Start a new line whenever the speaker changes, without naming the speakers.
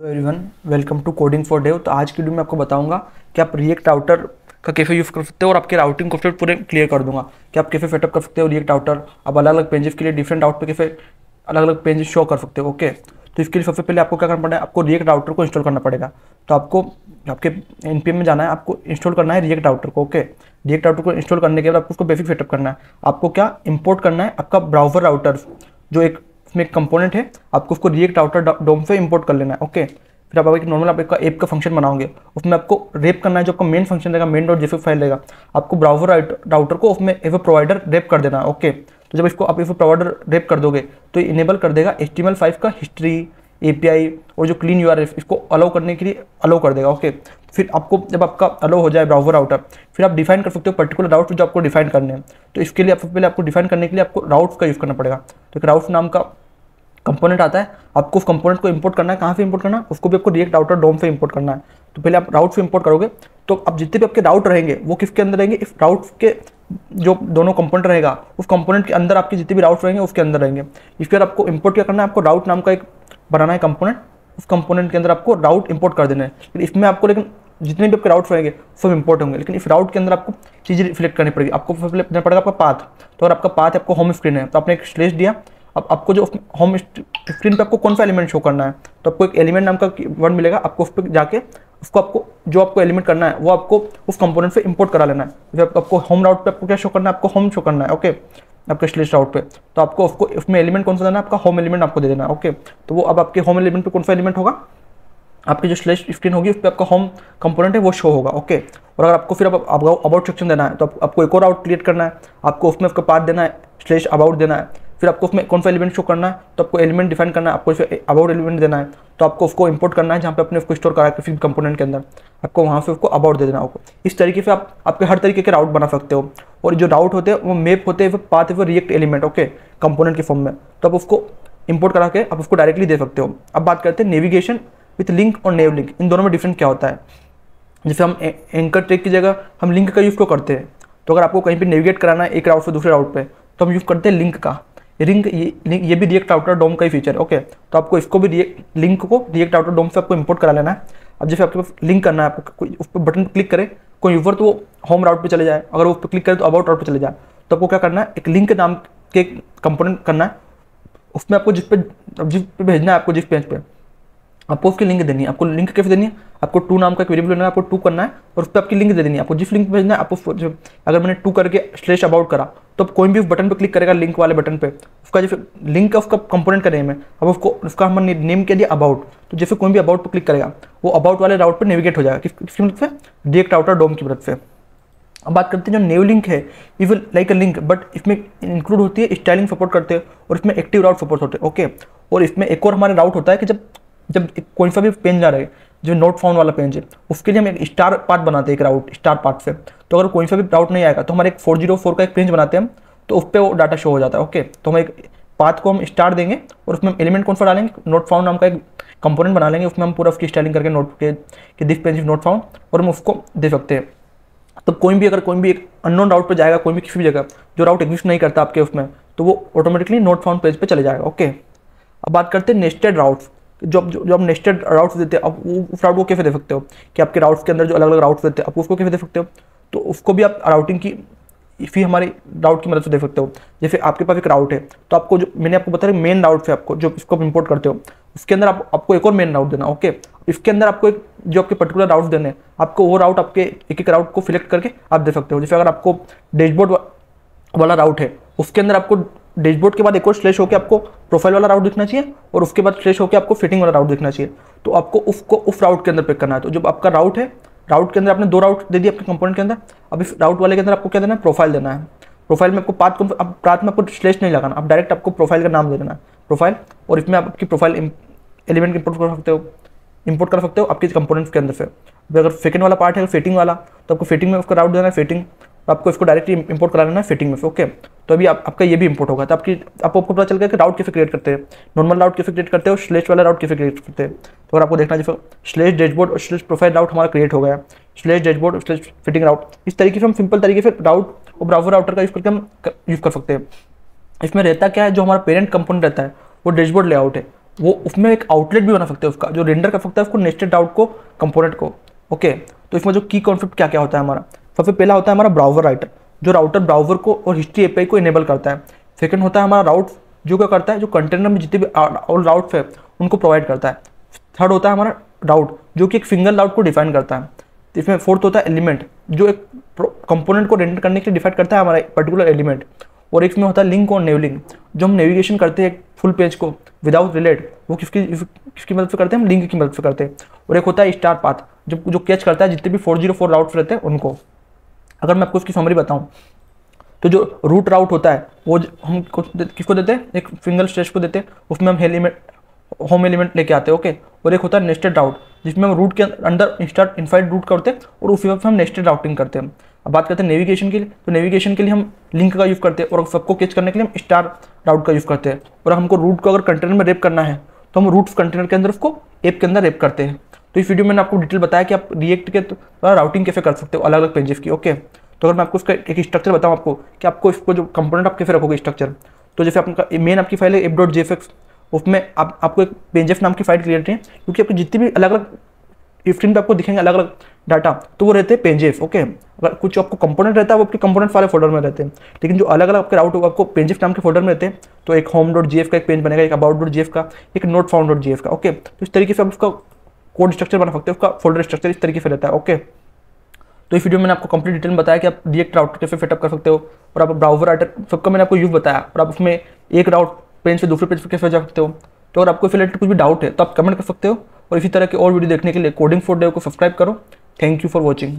Hello everyone, welcome to coding for Dev. तो आज की वीडियो में आपको बताऊंगा कि आप रिएक्ट राउटर का कैसे यूज़ कर सकते हो और आपके राउटिंग कॉन्सेप्ट पूरे क्लियर कर दूंगा कि आप कैसे सेटअप कर सकते हो रिएक्ट राउटर। आप अलग अलग पेजेस के लिए डिफरेंट राउट पे कैसे अलग अलग पेजेस शो कर सकते हो। ओके, तो इसके लिए सबसे पहले आपको क्या करना पड़ेगा, आपको रिएक्ट राउटर को इंस्टॉल करना पड़ेगा। तो आपको आपके npm में जाना है, आपको इंस्टॉल करना है रिएक्ट राउटर को। ओके, रिएक्ट राउटर को इंस्टॉल करने के बाद आपको उसको बेसिक सेटअप करना है। आपको क्या इंपोर्ट करना है, आपका ब्राउजर राउटर जो एक उसमें एक कंपोनेंट है, आपको उसको रिएक्ट राउटर डोम से इंपोर्ट कर लेना है। ओके, फिर आप एक नॉर्मल आप ऐप का फंक्शन बनाओगे, उसमें आपको रेप करना है। जो आपका मेन फंक्शन रहेगा, मेन डॉट जेफिक फाइल रहेगा, आपको ब्राउजर राउटर को उसमें एफ प्रोवाइडर रेप कर देना है। ओके, तो जब इसको आप एफ प्रोवाइडर रेप कर दोगे तो इनेबल कर देगा HTML5 का हिस्ट्री API और जो क्लीन URL इसको अलाउ करने के लिए अलाउ कर देगा। ओके, फिर आपको जब आपका अलाउ हो जाए ब्राउजर राउटर, फिर आप डिफाइन कर सकते हो पर्टिकुलर राउट जो आपको डिफाइन करने हैं। तो इसके लिए पहले आपको डिफाइन करने के लिए आपको राउट्स का यूज़ करना पड़ेगा। तो एक राउट्स नाम का कंपोनेंट आता है, आपको उस कंपोनेंट को इंपोर्ट करना है। कहाँ से इंपोर्ट करना है, उसको भी आपको रिएक्ट राउटर डोम से इंपोर्ट करना है। तो पहले आप राउट से इंपोर्ट करोगे तो अब जितने भी आपके राउट रहेंगे वो किसके अंदर रहेंगे, इस राउट के जो दोनों कंपोनेंट रहेगा उस कंपोनेंट के अंदर आपके जितने भी राउट रहेंगे उसके अंदर रहेंगे। इसके बाद आपको इंपोर्ट क्या करना है, आपको राउट नाम का एक बनाना है कंपोनेंट, उस कंपोनेंट के अंदर आपको राउट इंपोर्ट कर देना है। लेकिन इसमें आपको जितने भी आपके राउट्स रहेंगे सब इंपोर्ट होंगे, लेकिन इस राउट के अंदर आपको चीज़ें सिलेक्ट करनी पड़ेगी। आपको देना पड़ेगा आपका पाथ। तो अगर आपका पाथ आपको होम स्क्रीन है तो आपने एक स्लेश दिया, अब आपको जो होम स्क्रीन पे आपको कौन सा एलिमेंट शो करना है, तो आपको एक एलिमेंट नाम का वर्ड मिलेगा। आपको उस पर जाके उसको आपको जो आपको एलिमेंट करना है वो आपको उस कंपोनेंट से इंपोर्ट करा लेना है। जब आपको होम राउट पे आपको क्या शो करना है, आपको होम शो करना है। ओके, आपके स्लेश राउट पे तो आपको उसको उसमें एलिमेंट कौन सा देना है, आपका होम एलिमेंट आपको दे देना है। ओके, तो वो अब आपके होम एलिमेंट पे कौन सा एलिमेंट होगा, आपकी जो स्लेश स्क्रीन होगी उस पर आपका होम कंपोनेंट है वो शो होगा। ओके, और अगर आपको फिर अबाउट सेक्शन देना है तो आपको एक और राउट क्रिएट करना है, आपको उसमें उसका पाथ देना है, स्लेश अबाउट देना है। फिर आपको उसमें कौन सा एलिमेंट शो करना है, तो आपको एलिमेंट डिफाइन करना है, आपको अबाउट एलिमेंट देना है। तो आपको उसको इंपोर्ट करना है जहाँ पे अपने उसको स्टोर करा है किसी कंपोनेंट के अंदर, आपको वहाँ से उसको अबाउट दे देना होगा। इस तरीके से आप आपके हर तरीके के राउट बना सकते हो। और जो राउट होते हैं वो मैप होते हैं, वो पाथ है वो रिएक्ट एलिमेंट। ओके, कंपोनेंट के फॉर्म में, तो आप उसको इंपोर्ट करा के आप उसको डायरेक्टली दे सकते हो। अब बात करते हैं नेविगेशन विथ लिंक और नेव लिंक, इन दोनों में डिफरेंट क्या होता है। जैसे हम एंकर ट्रैक की जगह हम लिंक का यूज़ क्यों करते हैं, तो अगर आपको कहीं पे नेविगेट कराना है एक राउट से दूसरे राउट पे तो हम यूज़ करते हैं लिंक का। ये भी रिएक्ट राउटर डोम का ही फीचर है। ओके, तो आपको इसको भी लिंक को रिएक्ट राउटर डोम से आपको इंपोर्ट करा लेना है। अब जैसे आपके पास लिंक करना है, आपको उस पर बटन क्लिक करे कोई यूज़र तो वो होम राउट पे चले जाए, अगर वो उस पर क्लिक करे तो अबाउट राउट पे चले जाए। तो आपको क्या करना है, एक लिंक नाम के कंपोनेंट करना है, उसमें आपको जिस पे भेजना है, आपको जिस पेज पे आपको उसकी लिंक देनी है। आपको लिंक कैसे देनी है, आपको टू नाम का एक वेरिएबल लेना है, आपको टू करना है और उस पर आपकी लिंक दे देनी है। आपको जिस लिंक पे भेजना है आपको अगर मैंने टू करके स्लेश अबाउट करा तो कोई भी उस बटन पे क्लिक करेगा, लिंक वाले बटन पे, उसका जो लिंक का उसका कंपोनेंट का नेम है, अब उसका हमने नेम क्या दिया अबाउट। तो जैसे कोई भी अबाउट पर क्लिक करेगा वो अबाउट वाले राउट पर नेविगेट हो जाएगा किसकी मदद से, रिएक्ट राउटर डोम की मदद से। अब बात करते हैं जो नेव लिंक है, even like a link but इसमें इंक्लूड होती है स्टाइलिंग सपोर्ट करते हैं और इसमें एक्टिव राउट सपोर्ट होते हैं। ओके, और इसमें एक और हमारे राउट होता है कि जब कोई सा भी पेज जा रहा है, जो नोट फाउंड वाला पेज है, उसके लिए हम एक स्टार पाथ बनाते हैं, एक राउट स्टार पाथ से। तो अगर कोई सा भी राउट नहीं आएगा तो हमारे एक 404 का एक पेज बनाते हैं हम, तो उस पर वो डाटा शो हो जाता है। ओके, तो हम एक पाथ को हम स्टार देंगे और उसमें एलिमेंट कौन सा डालेंगे, नोट फाउंड नाम का एक कंपोनेंट बना लेंगे, उसमें हम पूरा उसकी स्टाइलिंग करके नोट के दिस पेज नोट फाउंड और हम उसको दे सकते हैं। तो अगर कोई भी एक अननोन राउट पर जाएगा, कोई भी किसी भी जगह जो राउट एग्जिस्ट नहीं करता आपके उसमें, तो वो ऑटोमेटिकली नोट फाउंड पेज पे चले जाएगा। ओके, अब बात करते हैं नेस्टेड राउट्स। जो आप नेस्टेड राउट्स देते हैं, अब उस राउट को कैसे दे सकते हो कि आपके राउट्स के अंदर जो अलग अलग राउट्स देते हैं आप उसको कैसे दे सकते हो, तो उसको भी आप राउटिंग की फी हमारी राउट की मदद से दे सकते हो। जैसे आपके पास एक राउट है तो आपको जो मैंने आपको बताया मेन राउट से आपको जो इसको इंपोर्ट करते हो उसके अंदर आपको एक और मेन राउट देना। ओके, इसके अंदर आपको एक जो आपके पर्टिकुलर राउट्स देने, आपको वो राउट आपके एक एक राउट को सिलेक्ट करके आप दे सकते हो। जैसे अगर आपको डैशबोर्ड वाला राउट है, उसके अंदर आपको डैशबोर्ड के बाद एक और स्लेश होकर आपको प्रोफाइल वाला राउट दिखना चाहिए और उसके बाद स्लेश होकर आपको फिटिंग वाला राउट दिखना चाहिए। तो आपको उसको उस राउट के अंदर पिक करना है। तो जब आपका राउट है, राउट के अंदर आपने दो राउट दे दिए अपने कंपोनेंट के अंदर, अब इस राउट वाले के अंदर आपको क्या देना है, प्रोफाइल देना है। प्रोफाइल में आपको पाथ में आपको स्लेश नहीं लगाना, आप डायरेक्ट आपको प्रोफाइल का नाम दे देना है प्रोफाइल, और इसमें आप आपकी प्रोफाइल एलिमेंट इंपोर्ट कर सकते हो आपके कंपोनेंट्स के अंदर से। अगर सेकंड वाला पार्ट है फिटिंग वाला, तो आपको फिटिंग में उसका राउट देना है फिटिंग, आपको इसको डायरेक्टली इंपोर्ट करा लेना है फिटिंग में से। ओके, तो अभी आपका ये भी इंपोर्ट होगा। तो आपको पता चल गया कि राउट कैसे क्रिएट करते हैं, नॉर्मल राउट कैसे क्रिएट करते हैं और स्लेश वाला राउट कैसे क्रिएट करते हैं। तो अगर आपको देखना है जैसे स्लेश डैशबोर्ड और स्लेश प्रोफाइल राउट हमारा क्रिएट हो गया, स्लेश डैशबोर्ड और स्लेश फिटिंग राउट, इस तरीके से हम सिंपल तरीके से राउट और ब्राउजर राउटर का यूज़ करके हम यूज़ कर सकते हैं। इसमें रहता क्या है, जो हमारा पेरेंट कंपोनेंट रहता है वो डैशबोर्ड लेआउट है, वो उसमें एक आउटलेट भी बना सकते हैं उसका, जो रेंडर कर सकता है उसको नेस्टेड आउट को, कंपोनेंट को। ओके, तो इसमें जो की कॉन्सेप्ट क्या क्या होता है हमारा, सबसे पहला होता है हमारा ब्राउज़र राइटर, जो राउटर ब्राउज़र को और हिस्ट्री एपीआई को इनेबल करता है। सेकंड होता है हमारा राउट, जो क्या करता है, जो कंटेनर में जितने भी ऑल राउट्स है उनको प्रोवाइड करता है। थर्ड होता है हमारा राउट, जो कि एक सिंगल राउट को डिफाइन करता है। इसमें फोर्थ होता है एलिमेंट, जो एक कंपोनेंट को रेंडर करने के लिए डिफाइन करता है हमारा पर्टिकुलर एलिमेंट। और एक में होता है लिंक और नेवलिंग, जो हम नेविगेशन करते हैं फुल पेज को विदाउट रिलेट, वो किसकी मदद से करते हैं, हम लिंक की मदद से करते हैं। और एक होता है स्टार पाथ, जो कैच करता है जितने भी 404 राउट्स रहते हैं उनको। अगर मैं आपको इसकी समरी बताऊं, तो जो रूट राउट होता है वो हम किसको देते हैं, एक सिंगल स्टेज को देते हैं, उसमें हम होम एलिमेंट लेके आते हैं। ओके, और एक होता है नेस्टेड राउट, जिसमें हम रूट के अंदर इंस्टार्ट इनफाइट रूट करते हैं और उसी वक्त हम नेस्टेड राउटिंग करते हैं। अब बात करते हैं नेविगेशन के लिए, तो नेविगेशन के लिए हम लिंक का यूज़ करते हैं और सबको कैच करने के लिए हम स्टार राउट का यूज़ करते हैं। और हमको रूट को अगर कंटेनर में रेप करना है तो हम रूट कंटेनर के अंदर उसको ऐप के अंदर रेप करते हैं। तो इस वीडियो में मैंने आपको डिटेल बताया कि आप रिएक्ट के द्वारा राउटिंग कैसे कर सकते हो अलग अलग पेजेस की। ओके, तो अगर मैं आपको इसका एक स्ट्रक्चर बताऊँ आपको कि आपको इसको जो कंपोनेंट आप कैसे रखोगे स्ट्रक्चर, तो जैसे आपका मेन आपकी फाइल है app.jfx, उसमें आपको एक पेजेफ नाम की फाइल क्रिएट है, क्योंकि आपकी जितनी भी अलग अलग स्क्रीन पे आपको दिखेंगे अलग अलग डाटा, तो वो रहते हैं पेजेफ। ओके, अगर कुछ आपको कंपोनेंट रहता है वो आपके कंपोनेंट वाले फोल्डर में रहते हैं, लेकिन जो अलग अलग आपके राउट होगा आपको पेजेफ नाम के फोल्डर में रहते हैं। तो एक home.jf का एक पेज बनेगा, एक about.jf का, एक notfound.jf का। ओके, तो इस तरीके से आप उसका कोड स्ट्रक्चर बना सकते हो, उसका फोल्डर स्ट्रक्चर इस तरीके से रहता है। ओके, तो इस वीडियो में मैंने आपको कंप्लीट डिटेल में बताया कि आप रिएक्ट राउटर कैसे सेटअप कर सकते हो, और आप ब्राउज़र राइटर सबका मैंने आपको यूज बताया, और आप उसमें एक राउट पेज से दूसरे पेज पर कैसे जा सकते हो। तो अगर आपको इस रिलेटेड कुछ भी डाउट है तो आप कमेंट कर सकते हो, और इसी तरह के और वीडियो देखने के लिए कोडिंग फॉर डेव को सब्सक्राइब करो। Thank you for watching.